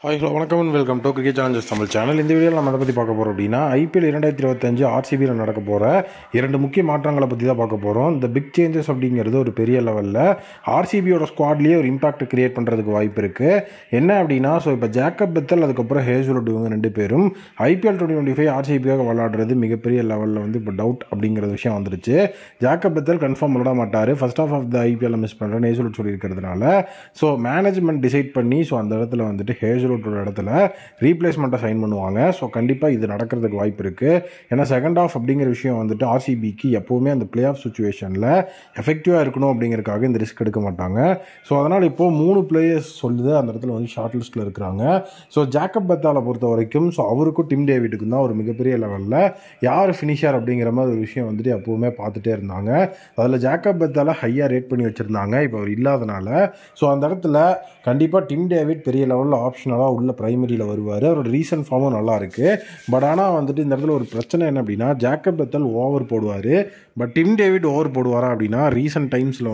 Hi hello வணக்கம் and welcome to cricket Challengers Tamil channel. இந்த வீடியோவில் நம்ம அதை பற்றி பார்க்க போகிறோம் அப்படின்னா ஐபிஎல் 2025 ஆர்சிபியில் நடக்க போகிற 2 முக்கிய மாற்றங்களை பற்றி தான் பார்க்க போகிறோம். இந்த பிக் சேஞ்சஸ் அப்படிங்கிறது ஒரு பெரிய லெவலில் ஆர்சிபியோட ஸ்குவாட்லேயே ஒரு இம்பாக்ட் கிரியேட் பண்ணுறதுக்கு வாய்ப்பு இருக்குது. என்ன அப்படின்னா இப்போ ஜேக்கப் பெத்தல் அதுக்கப்புறம் ஹேசல்வுட் இவங்க 2 பேரும் ஐபிஎல் 2025 ஆர்சிபியாக விளையாடுறது மிகப்பெரிய லெவலில் இப்போ டவுட் அப்படிங்கிற விஷயம் வந்துருச்சு. ஜேக்கப் பெத்தல் கன்ஃபார்ம் விட மாட்டார், first of the IPL miss பண்ணுறேன்னு ஹேசல்வுட் சொல்லியிருக்கிறதுனால மேனேஜ்மெண்ட் டிசைட் பண்ணி அந்த இடத்துல ஹேசல்வுட் இடத்துல ரீப்ளேஸ்மெண்ட்டை சைன் பண்ணுவாங்க. கண்டிப்பாக இது நடக்கிறதுக்கு வாய்ப்பு இருக்குது. ஏன்னா செகண்ட் ஆஃப் அப்படிங்கிற விஷயம் ஆர்சிபிக்கு எப்போவுமே அந்த பிளே ஆஃப் சுச்சுவேஷனில் எஃபெக்டிவாக இருக்கணும் அப்படிங்கிறதுக்காக இந்த ரிஸ்க் எடுக்க மாட்டாங்க. அதனால் இப்போது 3 பிளேயர்ஸ் சொல்லுது அந்த இடத்துல ஷார்ட் லிஸ்ட்டில் இருக்கிறாங்க. ஜேக்கப் பெத்தாலை பொறுத்த வரைக்கும் அவருக்கும் டிம் டேவிட்டுக்கும் தான் ஒரு மிகப்பெரிய லெவலில் யார் ஃபினிஷர் அப்படிங்கிற மாதிரி ஒரு விஷயம் எப்போவுமே பார்த்துட்டே இருந்தாங்க. அதில் ஜேக்கப் பெத்தாலை ஹையாக ரேட் பண்ணி வச்சுருந்தாங்க. இப்போ அவர் இல்லாதனால அந்த இடத்துல கண்டிப்பாக டிம் டேவிட் பெரிய லெவலில் ஆப்ஷனலாக உள்ள பிரைமரியில் வருவார். அவரோட ரீசன்ட் ஃபார்மும் நல்லா இருக்குது. பட் ஆனால் இந்த இடத்துல ஒரு பிரச்சனை என்ன அப்படின்னா ஜேக்கப் பெத்தல் ஓவர் போடுவார். பட் டிம் டேவிட் ஓவர் போடுவாரா அப்படின்னா ரீசன்ட் டைம்ஸில்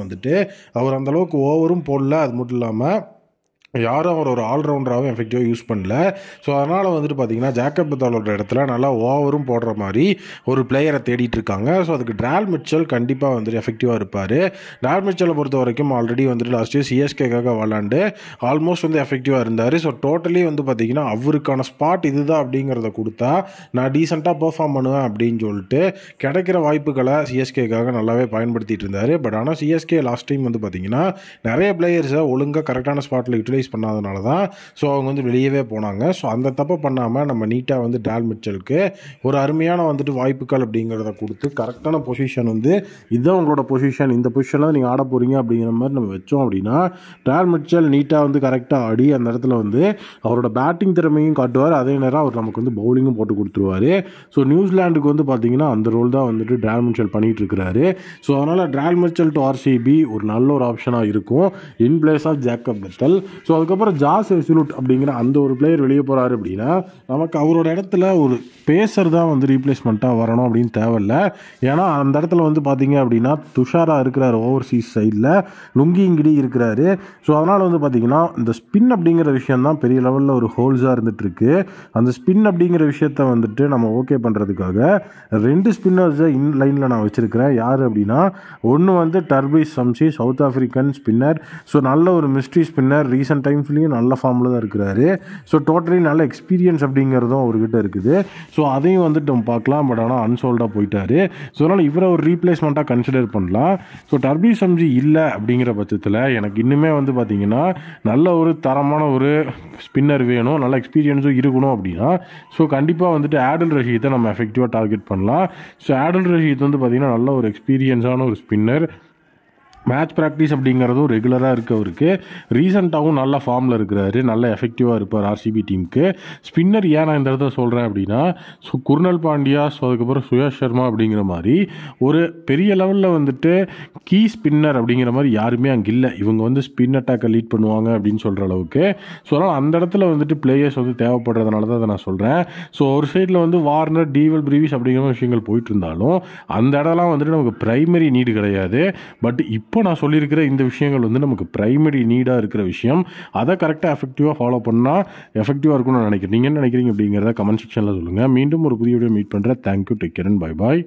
அவர் அந்தளவுக்கு ஓவரும் போடல. அது மட்டும் இல்லாமல் யாரும் அவர் ஒரு ஆல்ரவுண்டராகவும் எஃபெக்டிவாக யூஸ் பண்ணல. அதனால் பார்த்தீங்கன்னா ஜேக்கப் பெத்தாலோட இடத்துல நல்லா ஓவரும் போடுற மாதிரி ஒரு பிளேயரை தேடிட்டு இருக்காங்க. அதுக்கு ட்ரால் மிச்சல் கண்டிப்பாக எஃபெக்டிவாக இருப்பார். ட்ரால் மிச்சலை பொறுத்த வரைக்கும் ஆல்ரெடி லாஸ்ட் இயர் சிஎஸ்கேக்காக விளாண்டு ஆல்மோஸ்ட் எஃபெக்டிவாக இருந்தார். டோட்டலி பார்த்தீங்கன்னா அவருக்கான ஸ்பாட் இதுதான் அப்படிங்கிறத கொடுத்தா நான் டீசெண்டாக பெர்ஃபார்ம் பண்ணுவேன் அப்படின்னு சொல்லிட்டு கிடைக்கிற வாய்ப்புகளை சிஎஸ்கேக்காக நல்லாவே பயன்படுத்திட்டு இருந்தார். பட் ஆனால் சிஎஸ்கே லாஸ்ட் டைம் பார்த்தீங்கன்னா நிறைய பிளேயர்ஸை ஒழுங்காக கரெக்டான ஸ்பாட்டில் யூட்டிலைஸ் பண்ணாதனால தான் அவங்க வெளியவே போனாங்க. அந்த தப்பை பண்ணாமல் நம்ம நீட்டாக ட்ரால் மிச்சலுக்கு ஒரு அருமையான வாய்ப்புகள் அப்படிங்கிறத கொடுத்து கரெக்டான பொசிஷன் இதுதான் உங்களோட பொசிஷன், இந்த பொசிஷனில் நீங்கள் ஆட போகிறீங்க அப்படிங்கிற மாதிரி நம்ம வச்சோம் அப்படின்னா ட்ரால் மிச்சல் நீட்டாக கரெக்டாக ஆடி அந்த இடத்துல அவரோட பேட்டிங் திறமையும் காட்டுவார். அதே நேரம் அவர் நமக்கு பவுலிங்கும் போட்டு கொடுத்துருவார். நியூசிலாண்டுக்கு பார்த்தீங்கன்னா அந்த ரோல் தான் ட்ரால் மிச்சல் பண்ணிகிட்டு இருக்கிறாரு. அதனால் ட்ரால் மிச்சல் டு ஆர்சிபி ஒரு நல்ல ஒரு ஆப்ஷனாக இருக்கும் in place of Jacob Bethell. அதுக்கப்புறம் ஜாஸ் ஹேசல்வுட் அப்படிங்கிற அந்த ஒரு பிளேயர் வெளியே போகிறாரு அப்படின்னா நமக்கு அவரோட இடத்துல ஒரு பேசர் தான் ரீப்ளேஸ்மெண்ட்டாக வரணும் அப்படின்னு தேவையில்லை. ஏன்னா அந்த இடத்துல பார்த்தீங்க அப்படின்னா துஷாரா இருக்கிறார் ஓவர்சீஸ் சைடில், லுங்கி இங்கிடி இருக்கிறாரு. அதனால் பார்த்தீங்கன்னா இந்த ஸ்பின் அப்படிங்கிற விஷயம் தான் பெரிய லெவலில் ஒரு ஹோல்ஸாக இருந்துகிட்ருக்கு. அந்த ஸ்பின் அப்படிங்கிற விஷயத்தை நம்ம ஓகே பண்ணுறதுக்காக 2 ஸ்பின்னர்ஸை இன் லைனில் நான் வச்சுருக்கிறேன். யார் அப்படின்னா ஒன்று டர்பிஸ் சம்சி, சவுத் ஆஃப்ரிக்கன் ஸ்பின்னர். நல்ல ஒரு மிஸ்ட்ரி ஸ்பின்னர், ரீசன்ட் டைம்ஸ்லேயும் நல்ல ஃபார்மில் தான் இருக்கிறாரு. டோட்டலி நல்ல எக்ஸ்பீரியன்ஸ் அப்படிங்கிறதும் அவர்கிட்ட இருக்குது. அதையும் நம்ம பார்க்கலாம். பட் ஆனால் அன்சோல்டாக போயிட்டார். அதனால் இவரை ஒரு ரீப்ளேஸ்மெண்ட்டாக கன்சிடர் பண்ணலாம். டர்பி சம்ஜி இல்லை அப்படிங்கிற பட்சத்தில் எனக்கு இன்னுமே பார்த்தீங்கன்னா நல்ல ஒரு தரமான ஒரு ஸ்பின்னர் வேணும், நல்ல எக்ஸ்பீரியன்ஸும் இருக்கணும் அப்படின்னா கண்டிப்பாக ஆடில் ரஷீத்தை நம்ம எஃபெக்டிவாக டார்கெட் பண்ணலாம். ஆடில் ரஷீத் பார்த்தீங்கன்னா நல்ல ஒரு எக்ஸ்பீரியன்ஸான ஒரு ஸ்பின்னர். மேட்ச் ப்ராக்டிஸ் அப்படிங்கிறதும் ரெகுலராக இருக்கவருக்கு, ரீசெண்டாகவும் நல்ல ஃபார்மில் இருக்கிறாரு, நல்ல எஃபெக்டிவாக இருப்பார் ஆர்சிபி டீமுக்கு. ஸ்பின்னர் ஏன் நான் இந்த இடத்துல சொல்கிறேன் அப்படின்னா குர்னல் பாண்டியா, அதுக்கப்புறம் சுயாஷ் சர்மா அப்படிங்கிற மாதிரி ஒரு பெரிய லெவலில் கீ ஸ்பின்னர் அப்படிங்கிற மாதிரி யாருமே அங்கே இல்லை. இவங்க ஸ்பின் அட்டாக்கை லீட் பண்ணுவாங்க அப்படின்னு சொல்கிற அளவுக்கு. அதனால் அந்த இடத்துல பிளேயர்ஸ் தேவைப்படுறதுனால தான் அதை நான் சொல்கிறேன். ஒரு சைடில் வார்னர், டீவல் பிரீவிஸ் அப்படிங்கிற விஷயங்கள் போயிட்டு இருந்தாலும் அந்த இடம்லாம் நமக்கு பிரைமரி நீடு கிடையாது. பட் இப்போ நான் சொல்லியிருக்கிற இந்த விஷயங்கள் நமக்கு பிரைமரி நீடாக இருக்கிற விஷயம். அதை கரெக்டாக எஃபெக்டிவாக ஃபாலோ பண்ணால் எஃபெக்டிவாக இருக்கும்னு நான் நினைக்கிறேன். நீங்கள் என்ன நினைக்கிறீங்க அப்படிங்கிறத கமெண்ட் செக்ஷனில் சொல்லுங்கள். மீண்டும் ஒரு புதிய வீடியோ மீட் பண்ணுறேன். Thank you, take care and bye bye.